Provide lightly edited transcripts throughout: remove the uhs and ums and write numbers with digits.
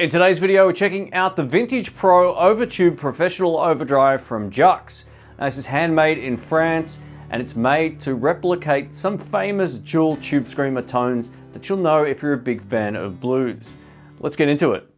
In today's video, we're checking out the Vintage Pro Overtube Professional Overdrive from Jacques. Now, this is handmade in France, and it's made to replicate some famous dual tube screamer tones that you'll know if you're a big fan of blues. Let's get into it.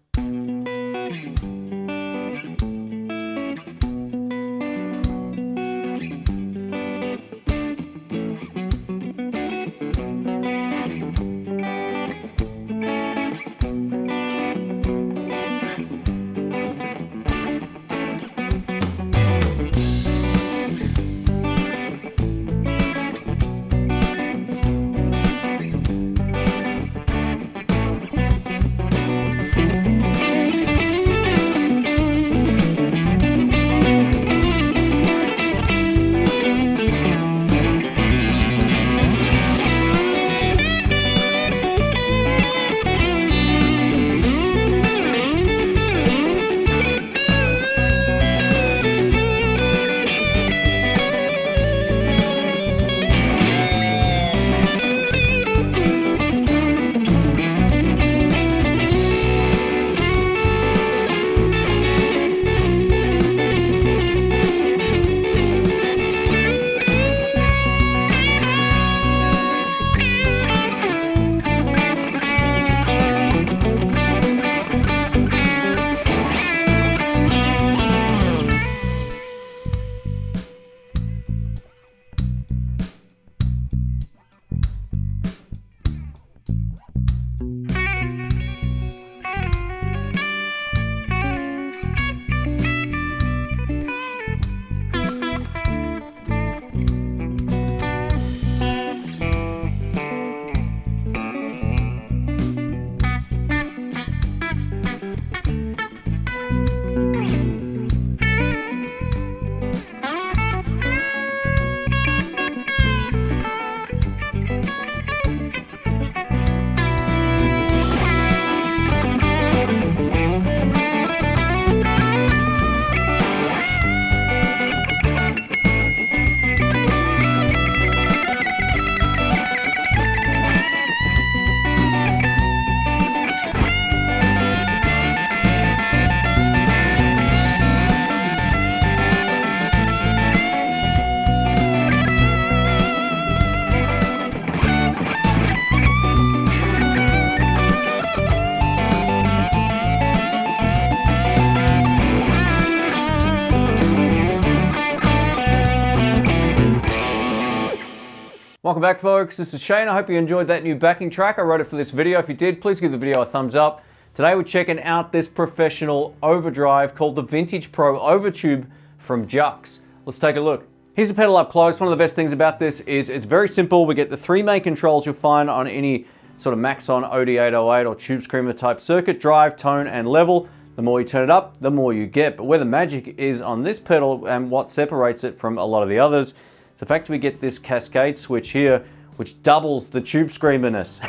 Welcome back, folks. This is Shane. I hope you enjoyed that new backing track. I wrote it for this video. If you did, please give the video a thumbs up. Today we're checking out this professional overdrive called the Vintage Pro Overtube from Jacques. Let's take a look. Here's the pedal up close. One of the best things about this is it's very simple. We get the three main controls you'll find on any sort of Maxon OD808 or Tube Screamer type circuit: drive, tone, and level. The more you turn it up, the more you get. But where the magic is on this pedal and what separates it from a lot of the others, it's the fact we get this cascade switch here, which doubles the tube screamerness.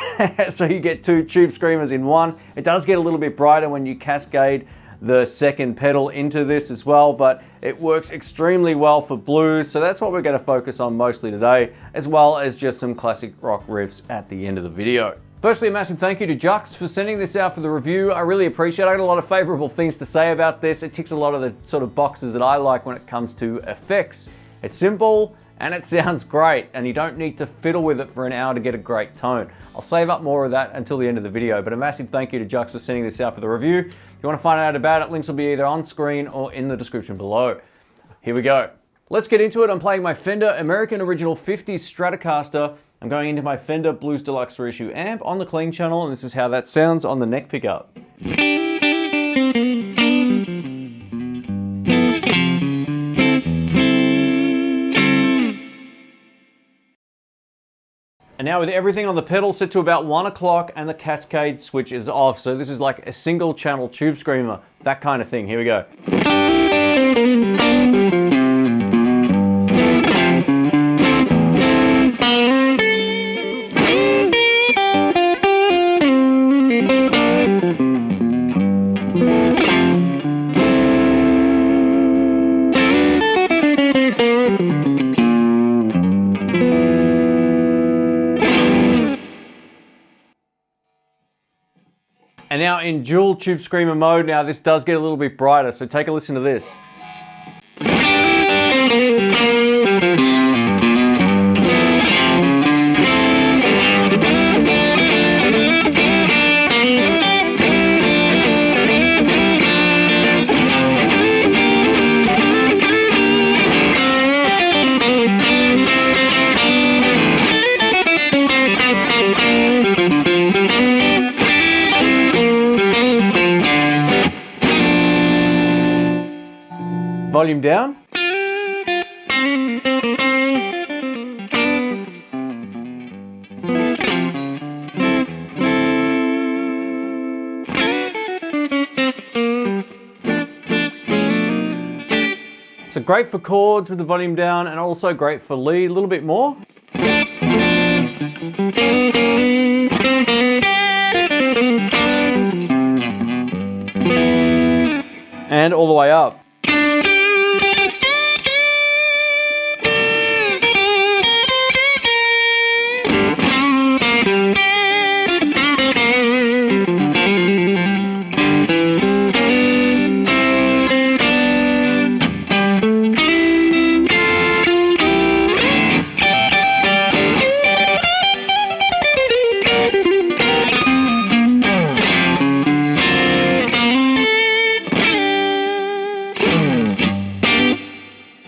So you get two tube screamers in one. It does get a little bit brighter when you cascade the second pedal into this as well, but it works extremely well for blues. So that's what we're going to focus on mostly today, as well as just some classic rock riffs at the end of the video. Firstly, a massive thank you to Jacques for sending this out for the review. I really appreciate it. I got a lot of favorable things to say about this. It ticks a lot of the sort of boxes that I like when it comes to effects. It's simple, and it sounds great, and you don't need to fiddle with it for an hour to get a great tone. I'll save up more of that until the end of the video, but a massive thank you to Jacques for sending this out for the review. If you want to find out about it, links will be either on screen or in the description below. Here we go. Let's get into it. I'm playing my Fender American Original 50s Stratocaster. I'm going into my Fender Blues Deluxe Reissue amp on the clean channel, and this is how that sounds on the neck pickup. And now with everything on the pedal set to about 1 o'clock and the cascade switch is off. So this is like a single channel tube screamer, that kind of thing. Here we go. And now in dual tube screamer mode, now this does get a little bit brighter, so take a listen to this. Volume down. So great for chords with the volume down, and also great for lead, a little bit more. And all the way up.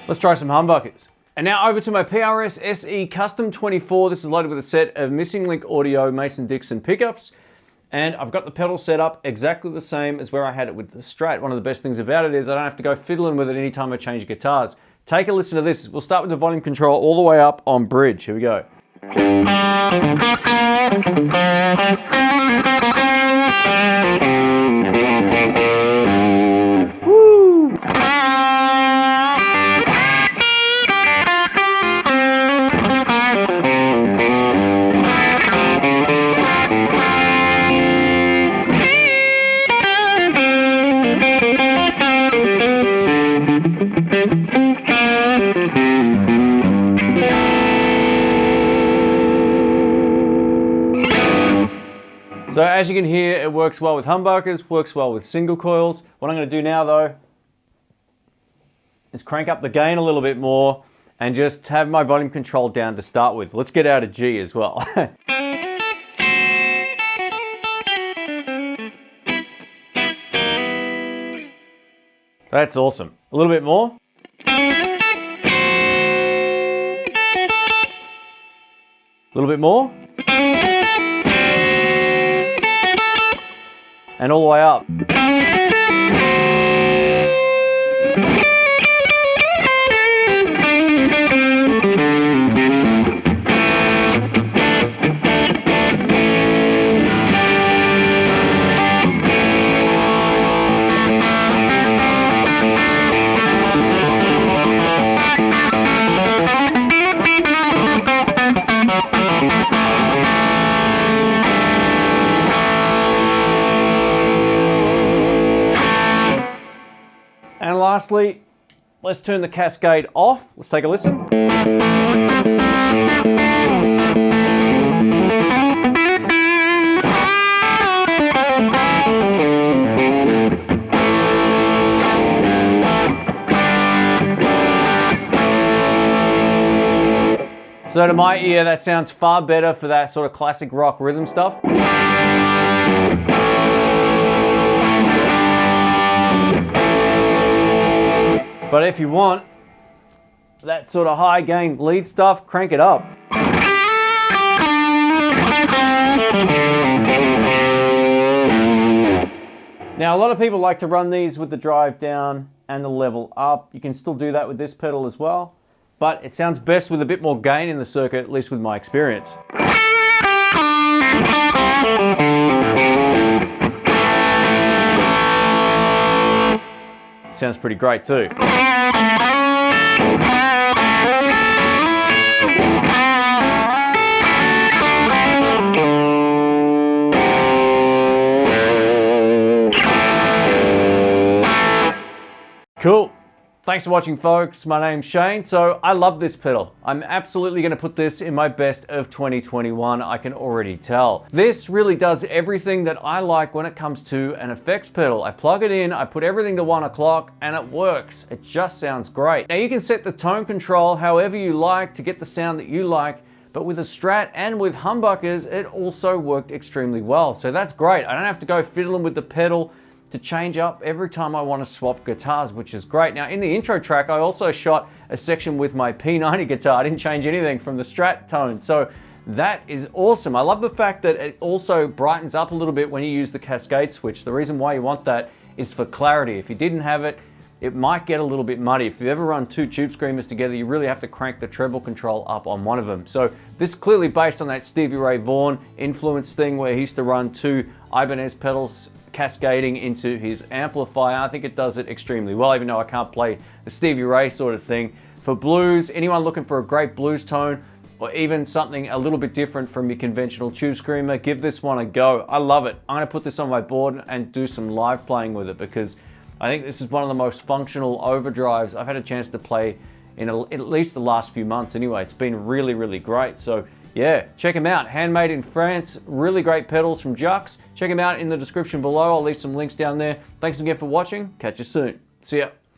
Let's try some humbuckers. And now over to my PRS SE Custom 24. This is loaded with a set of Missing Link Audio Mason-Dixon pickups. And I've got the pedal set up exactly the same as where I had it with the Strat. One of the best things about it is I don't have to go fiddling with it anytime I change guitars. Take a listen to this. We'll start with the volume control all the way up on bridge. Here we go. Woo! So as you can hear, it works well with humbuckers, works well with single coils. What I'm going to do now though is crank up the gain a little bit more and just have my volume control down to start with. Let's get out of G as well. That's awesome. A little bit more. A little bit more. And all the way up. And lastly, let's turn the Cascade off. Let's take a listen. So to my ear, that sounds far better for that sort of classic rock rhythm stuff. But if you want that sort of high gain lead stuff, crank it up. Now a lot of people like to run these with the drive down and the level up. You can still do that with this pedal as well, but it sounds best with a bit more gain in the circuit, at least with my experience. Sounds pretty great too. Cool. Thanks for watching, folks. My name's Shane. So I love this pedal. I'm absolutely going to put this in my best of 2021. I can already tell. This really does everything that I like when it comes to an effects pedal. I plug it in, I put everything to 1 o'clock, and it works. It just sounds great. Now you can set the tone control however you like to get the sound that you like, but with a Strat and with humbuckers, it also worked extremely well. So that's great. I don't have to go fiddling with the pedal to change up every time I want to swap guitars, which is great. Now in the intro track, I also shot a section with my P90 guitar. I didn't change anything from the Strat tone. So that is awesome. I love the fact that it also brightens up a little bit when you use the Cascade switch. The reason why you want that is for clarity. If you didn't have it, it might get a little bit muddy. If you ever run 2 tube screamers together, you really have to crank the treble control up on one of them. So this is clearly based on that Stevie Ray Vaughan influence thing where he used to run 2 Ibanez pedals cascading into his amplifier. I think it does it extremely well, even though I can't play the Stevie Ray sort of thing. For blues, anyone looking for a great blues tone, or even something a little bit different from your conventional tube screamer, give this one a go. I love it. I'm gonna put this on my board and do some live playing with it because I think this is one of the most functional overdrives I've had a chance to play in at least the last few months anyway. It's been really, really great. So yeah, check them out. Handmade in France, really great pedals from Jacques. Check them out in the description below. I'll leave some links down there. Thanks again for watching. Catch you soon. See ya.